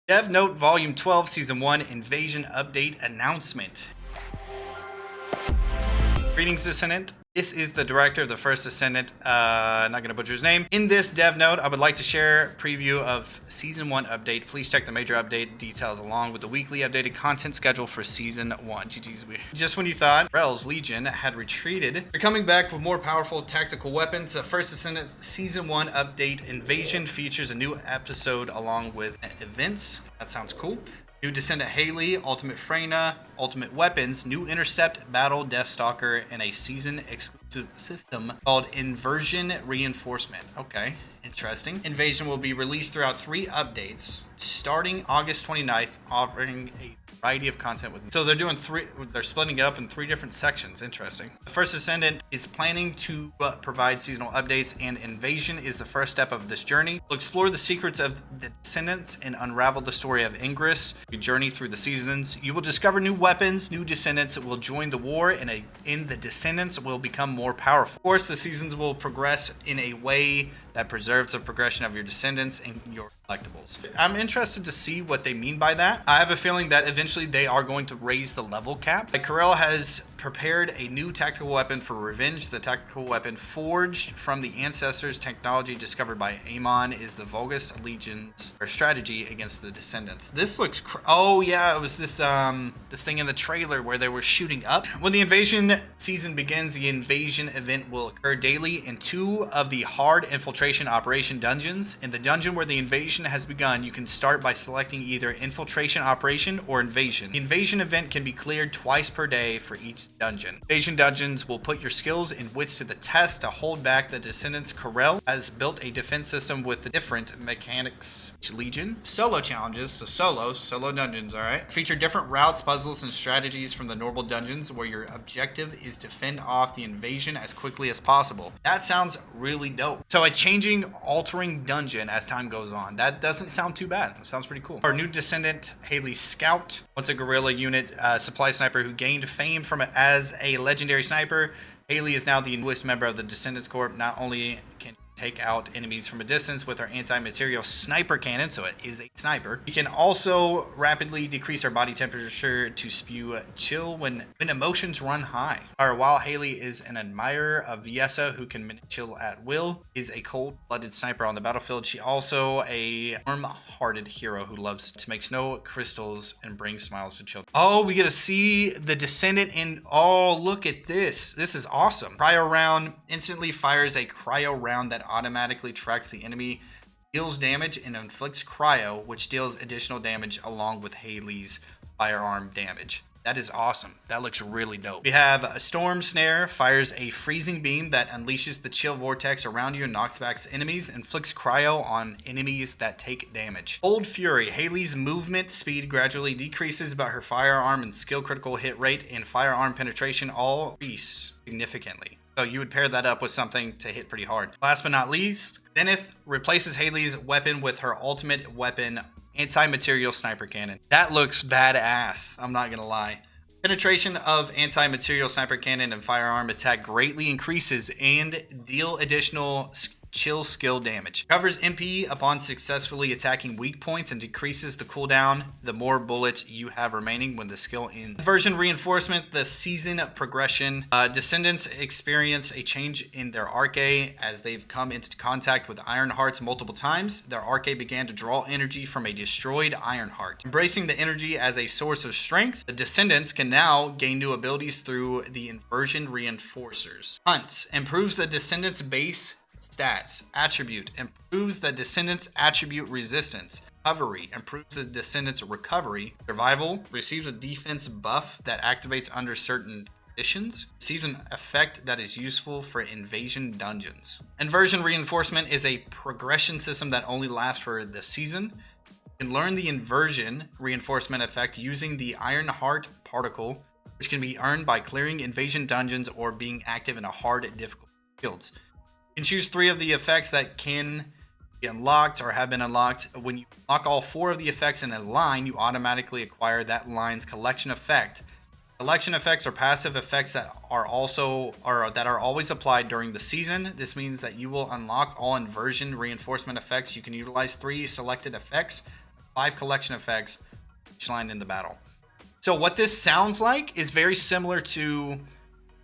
Dev Note Volume 12, Season 1 Invasion Update Announcement. Greetings, Descendant. This is the director of the first Descendant. Not going to butcher his name. In this dev note, I would like to share a preview of Season 1 update. Please check the major update details along with the weekly updated content schedule for Season 1. GG's. Just when you thought Rel's Legion had retreated, they're coming back with more powerful tactical weapons. The first Descendant Season 1 update Invasion features a new episode along with events. That sounds cool. New Descendant Haley, Ultimate Freyna, Ultimate Weapons, new Intercept, Battle, Deathstalker, and a season exclusive system called Inversion Reinforcement. Okay, interesting. Invasion will be released throughout 3 updates, starting August 29th, offering a variety of content with. So they're splitting it up in 3 different sections. Interesting. The first Descendant is planning to provide seasonal updates, and Invasion is the first step of this journey. We'll explore the secrets of the Descendants and unravel the story of Ingress. You journey through the seasons. You will discover new weapons, new Descendants will join the war, and the Descendants will become more powerful. Of course, the seasons will progress in a way that preserves the progression of your Descendants and your collectibles. I'm interested to see what they mean by that. I have a feeling that eventually they are going to raise the level cap. Corel has prepared a new tactical weapon for revenge. The tactical weapon forged from the ancestors' technology discovered by Amon is the Vulgus Legion's strategy against the Descendants. This looks oh yeah, it was this thing in the trailer where they were shooting up. When the invasion season begins, the invasion event will occur daily in 2 of the hard infiltration operation dungeons. In the dungeon where the invasion has begun, you can start by selecting either infiltration operation or invasion. The invasion event can be cleared twice per day for each dungeon. Invasion dungeons will put your skills and wits to the test to hold back the Descendants. Corel has built a defense system with the different mechanics. Legion solo challenges, so solo dungeons, all right, feature different routes, puzzles, and strategies from the normal dungeons, where your objective is to fend off the invasion as quickly as possible. That sounds really dope. So a changing, altering dungeon as time goes on. That doesn't sound too bad. It sounds pretty cool. Our new Descendant, Haley Scout, once a guerrilla unit supply sniper who gained fame from it as a legendary sniper. Haley is now the newest member of the Descendants Corps. Not only can take out enemies from a distance with our anti-material sniper cannon, so it is a sniper. We can also rapidly decrease our body temperature to spew chill when emotions run high. While Haley is an admirer of Viessa, who can chill at will, is a cold-blooded sniper on the battlefield. She also a warm-hearted hero who loves to make snow crystals and bring smiles to children. Oh, we get to see the Descendant in. Oh, look at this. This is awesome. Cryo round instantly fires a cryo round that automatically tracks the enemy, deals damage, and inflicts cryo, which deals additional damage along with Haley's firearm damage. That is awesome. That looks really dope. We have a Storm Snare, fires a freezing beam that unleashes the chill vortex around you and knocks back enemies, inflicts cryo on enemies that take damage. Cold Fury, Haley's movement speed gradually decreases, but her firearm and skill critical hit rate and firearm penetration all increase significantly. So you would pair that up with something to hit pretty hard. Last but not least, Zenith replaces Haley's weapon with her ultimate weapon, anti-material sniper cannon. That looks badass, I'm not gonna lie. Penetration of anti-material sniper cannon and firearm attack greatly increases and deal additional chill skill damage. Covers MP upon successfully attacking weak points and decreases the cooldown the more bullets you have remaining when the skill ends. Version reinforcement, the season progression. Descendants experience a change in their arche as they've come into contact with Iron Hearts multiple times. Their arche began to draw energy from a destroyed Iron Heart. Embracing the energy as a source of strength, the Descendants can now gain new abilities through the Inversion Reinforcers. Hunt improves the Descendants' base stats. Attribute improves the Descendants' attribute resistance. Recovery improves the Descendants' recovery. Survival receives a defense buff that activates under certain conditions. Receives an effect that is useful for invasion dungeons. Inversion Reinforcement is a progression system that only lasts for the season. You can learn the Inversion Reinforcement effect using the Iron Heart particle, which can be earned by clearing invasion dungeons or being active in a hard difficult fields. You can choose 3 of the effects that can be unlocked or have been unlocked. When you unlock all 4 of the effects in a line, you automatically acquire that line's collection effect. Collection effects are passive effects that are always applied during the season. This means that you will unlock all inversion reinforcement effects. You can utilize 3 selected effects 5 collection effects each line in the battle. So what this sounds like is very similar to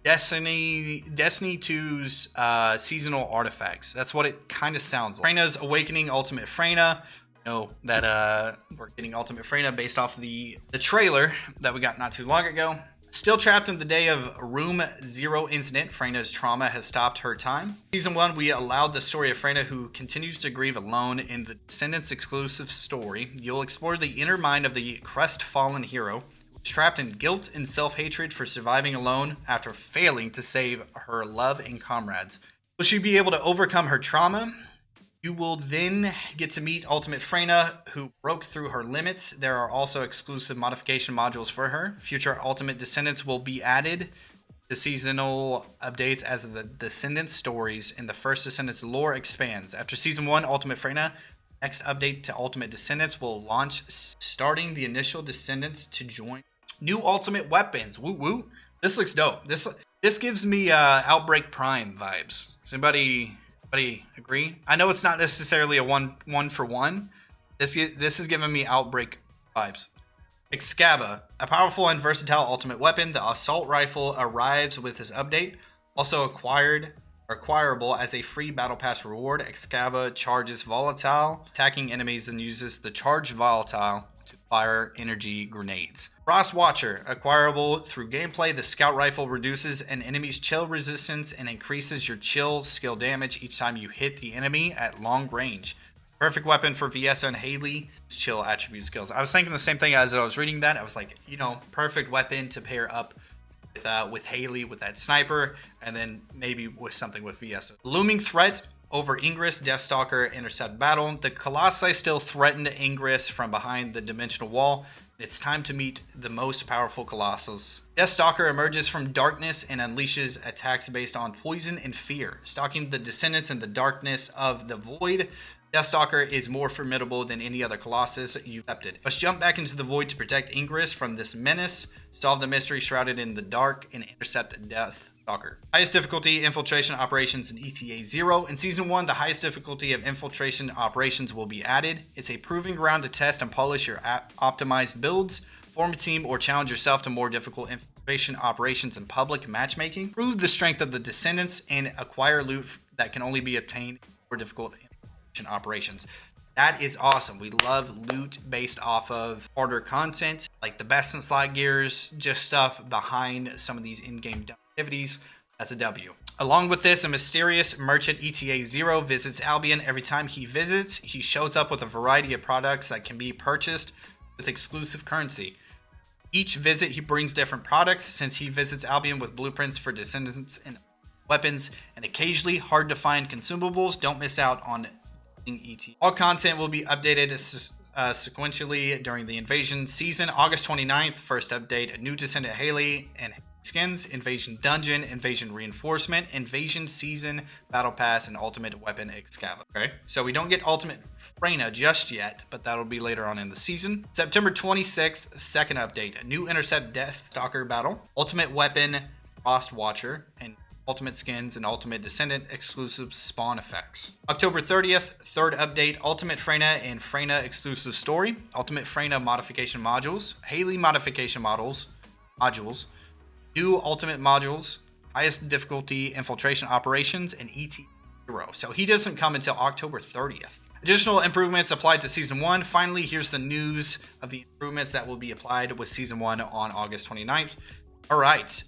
Destiny 2's seasonal artifacts. That's what it kind of sounds like. Freyna's Awakening Ultimate Freyna. You know that we're getting Ultimate Freyna based off the trailer that we got not too long ago. Still trapped in the day of Room Zero incident, Freyna's trauma has stopped her time. Season 1, we allowed the story of Freyna, who continues to grieve alone. In the Descendants exclusive story, you'll explore the inner mind of the crestfallen hero, trapped in guilt and self-hatred for surviving alone after failing to save her love and comrades. Will she be able to overcome her trauma? You will then get to meet Ultimate Freyna, who broke through her limits. There are also exclusive modification modules for her. Future Ultimate Descendants will be added to seasonal updates as the Descendant stories in the first Descendants lore expands. After Season 1, Ultimate Freyna, next update to Ultimate Descendants will launch, starting the initial Descendants to join. New Ultimate Weapons. Woo woo. This looks dope. This gives me Outbreak Prime vibes. Does anybody agree? I know it's not necessarily a one for one. This is giving me Outbreak vibes. Excava, a powerful and versatile ultimate weapon. The assault rifle arrives with this update. Also acquirable as a free battle pass reward. Excava charges volatile, attacking enemies, and uses the charged volatile to fire energy grenades. Frost Watcher, acquirable through gameplay. The scout rifle reduces an enemy's chill resistance and increases your chill skill damage each time you hit the enemy at long range. Perfect weapon for VS and Haley chill attribute skills. I was thinking the same thing as I was reading that. I was like, you know, perfect weapon to pair up with Haley with that sniper, and then maybe with something with VS. Looming threat over Ingress, Deathstalker intercept battle. The Colossi still threatened Ingress from behind the dimensional wall. It's time to meet the most powerful Colossus. Deathstalker emerges from darkness and unleashes attacks based on poison and fear. Stalking the Descendants in the darkness of the void, Deathstalker is more formidable than any other Colossus you've accepted. Must jump back into the void to protect Ingress from this menace, solve the mystery shrouded in the dark, and intercept Deathstalker. Highest difficulty, Infiltration Operations in ETA 0. In Season 1, the highest difficulty of Infiltration Operations will be added. It's a proving ground to test and polish your optimized builds, form a team, or challenge yourself to more difficult infiltration operations in public matchmaking. Prove the strength of the Descendants and acquire loot that can only be obtained in more difficult infiltration operations. That is awesome. We love loot based off of harder content, like the best in slot gears, just stuff behind some of these in-game activities. That's a W. Along with this, a mysterious merchant ETA 0 visits Albion. Every time he visits, he shows up with a variety of products that can be purchased with exclusive currency. Each visit, he brings different products. Since he visits Albion with blueprints for Descendants and weapons, and occasionally hard to find consumables, don't miss out on ET. All content will be updated sequentially during the invasion season. August 29th, first update, a new Descendant Haley and skins, Invasion Dungeon, Invasion Reinforcement, Invasion Season, Battle Pass, and Ultimate Weapon Excava. Okay, so we don't get Ultimate Freyna just yet, but that'll be later on in the season. September 26th, second update, a new Intercept Deathstalker battle, Ultimate Weapon Frost Watcher, and Ultimate Skins and Ultimate Descendant exclusive spawn effects. October 30th, third update, Ultimate Freyna and Freyna exclusive story, Ultimate Freyna modification modules, Haley modification modules, new Ultimate modules, highest difficulty infiltration operations, and ET0. So he doesn't come until October 30th. Additional improvements applied to Season 1. Finally, here's the news of the improvements that will be applied with Season 1 on August 29th. All right,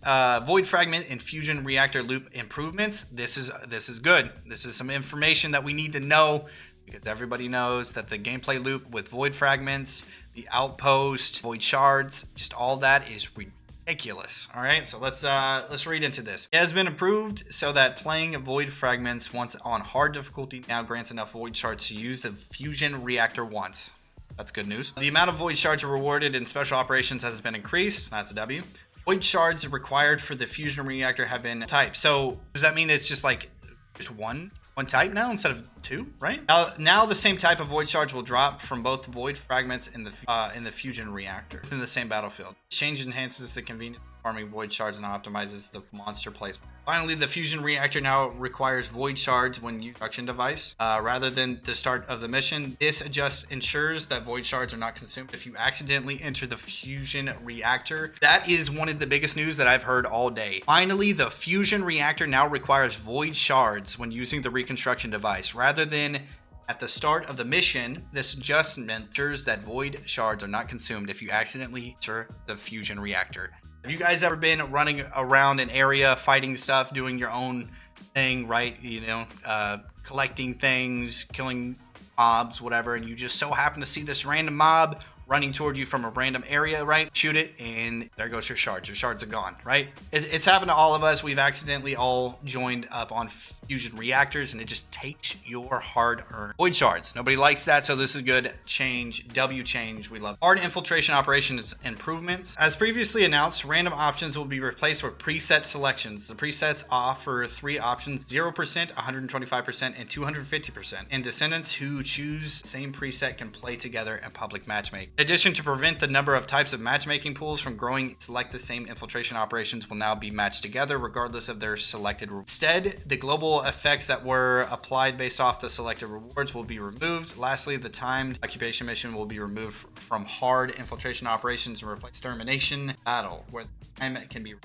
Void Fragment and Fusion Reactor Loop improvements. This is good. This is some information that we need to know, because everybody knows that the gameplay loop with Void Fragments, the Outpost, Void Shards, just all that is ridiculous. All right, so let's read into this. It has been improved so that playing Void Fragments once on hard difficulty now grants enough Void Shards to use the Fusion Reactor once. That's good news. The amount of Void Shards rewarded in special operations has been increased. That's a W. Void shards required for the fusion reactor have been typed. So does that mean it's just like just one type now instead of two, right? Now the same type of void shards will drop from both void fragments in the fusion reactor within the same battlefield. Change enhances the convenience farming void shards and optimizes the monster placement. Finally, the fusion reactor now requires void shards when using construction device rather than the start of the mission. This just ensures that void shards are not consumed if you accidentally enter the fusion reactor. That is one of the biggest news that I've heard all day. Finally, the fusion reactor now requires void shards when using the reconstruction device rather than at the start of the mission. This just ensures that void shards are not consumed if you accidentally enter the fusion reactor. Have you guys ever been running around an area, fighting stuff, doing your own thing, right? You know, collecting things, killing mobs, whatever, and you just so happen to see this random mob running toward you from a random area, right? Shoot it, and there goes your shards. Your shards are gone, right? It's happened to all of us. We've accidentally all joined up on fusion reactors, and it just takes your hard-earned void shards. Nobody likes that, so this is good change. W change. We love hard infiltration operations improvements. As previously announced, random options will be replaced with preset selections. The presets offer 3 options: 0%, 125%, and 250%. And descendants who choose the same preset can play together in public matchmaking. In addition, to prevent the number of types of matchmaking pools from growing, select the same infiltration operations will now be matched together regardless of their selected rewards. Instead, the global effects that were applied based off the selected rewards will be removed. Lastly, the timed occupation mission will be removed from hard infiltration operations and replaced extermination battle, where the time can be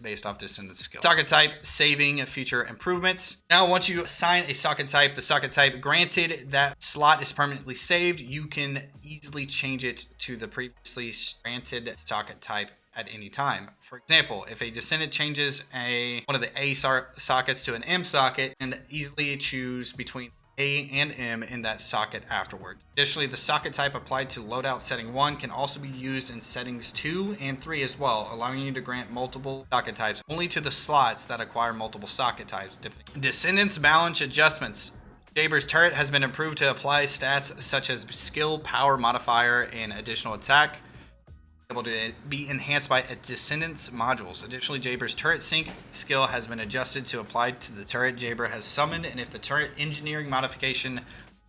based off Descendant skill. Socket type saving feature improvements. Now, once you assign a socket type, the socket type, granted that slot is permanently saved, you can easily change it to the previously granted socket type at any time. For example, if a Descendant changes one of the A sockets to an M socket, and easily choose between A and M in that socket afterward. Additionally, the socket type applied to loadout setting 1 can also be used in settings 2 and 3 as well, allowing you to grant multiple socket types only to the slots that acquire multiple socket types. Descendants balance adjustments. Jaber's turret has been improved to apply stats such as skill, power modifier, and additional attack, able to be enhanced by Descendants modules. Additionally, Jaber's turret sync skill has been adjusted to apply to the turret Jaber has summoned, and if the turret engineering modification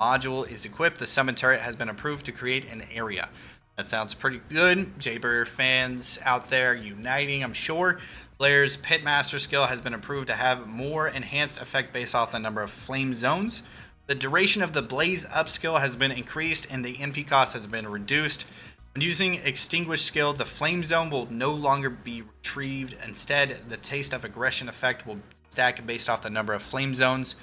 module is equipped, the summoned turret has been approved to create an area. That sounds pretty good. Jaber fans out there uniting, I'm sure. Blair's Pitmaster skill has been approved to have more enhanced effect based off the number of flame zones. The duration of the Blaze Up skill has been increased, and the MP cost has been reduced. When using Extinguish skill, the flame zone will no longer be retrieved. Instead, the Taste of Aggression effect will stack based off the number of flame zones.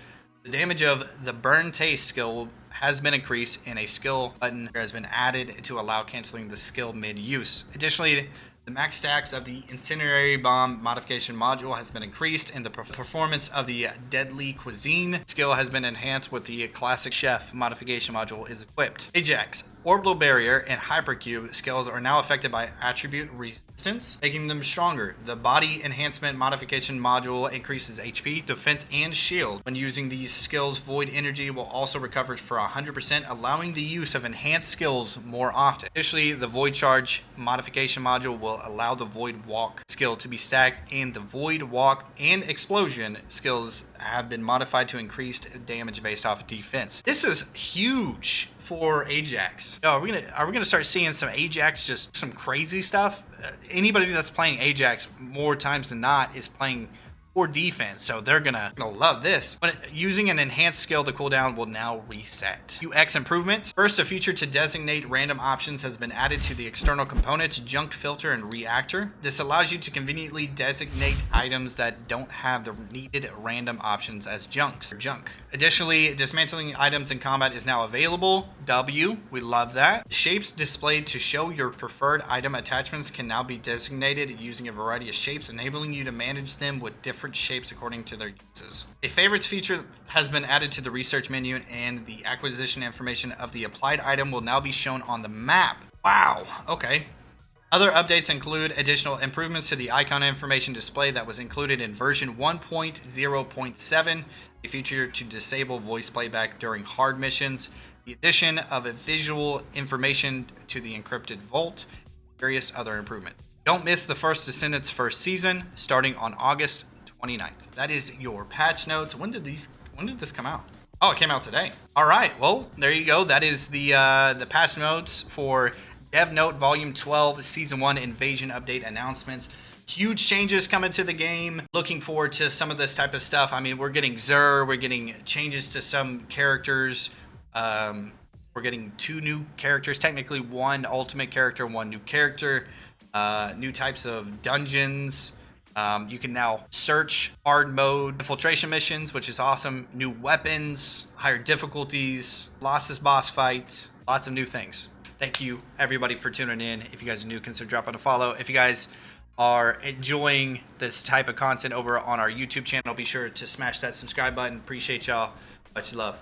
The damage of the Burn Taste skill has been increased, and a skill button has been added to allow canceling the skill mid-use. Additionally, the max stacks of the Incendiary Bomb modification module has been increased, and the performance of the Deadly Cuisine skill has been enhanced with the Classic Chef modification module is equipped. Ajax, Orbital Barrier, and Hypercube skills are now affected by attribute resistance, making them stronger. The Body Enhancement modification module increases HP, defense, and shield. When using these skills, Void Energy will also recover for 100%, allowing the use of enhanced skills more often. Additionally, the Void Charge modification module will allow the Void Walk skill to be stacked, and the Void Walk and Explosion skills have been modified to increase damage based off defense. This is huge for Ajax. Are we gonna start seeing some Ajax, just some crazy stuff? Anybody that's playing Ajax more times than not is playing for defense, so they're gonna love this. But using an enhanced skill, the cooldown will now reset. UX improvements. First, a feature to designate random options has been added to the external components, Junk Filter and Reactor. This allows you to conveniently designate items that don't have the needed random options as junks or junk. Additionally, dismantling items in combat is now available. W, we love that. Shapes displayed to show your preferred item attachments can now be designated using a variety of shapes, enabling you to manage them with different shapes according to their uses. A favorites feature has been added to the research menu, and the acquisition information of the applied item will now be shown on the map. Wow, okay. Other updates include additional improvements to the icon information display that was included in version 1.0.7, a feature to disable voice playback during hard missions, the addition of a visual information to the encrypted vault, and various other improvements. Don't miss the first Descendants first season starting on August 29th. That is your patch notes. When did this come out? Oh, it came out today. All right. Well, there you go. That is the patch notes for Dev Note Volume 12 Season 1 Invasion Update announcements. huge changes coming to the game. Looking forward to some of this type of stuff. I mean, we're getting Xur, we're getting changes to some characters. We're getting 2 new characters, technically 1 ultimate character, 1 new character, new types of dungeons. You can now search hard mode infiltration missions, which is awesome. New weapons, higher difficulties, losses boss fights, lots of new things. Thank you everybody for tuning in. If you guys are new, consider dropping a follow. If you guys are enjoying this type of content over on our YouTube channel, be sure to smash that subscribe button. Appreciate y'all. Much love.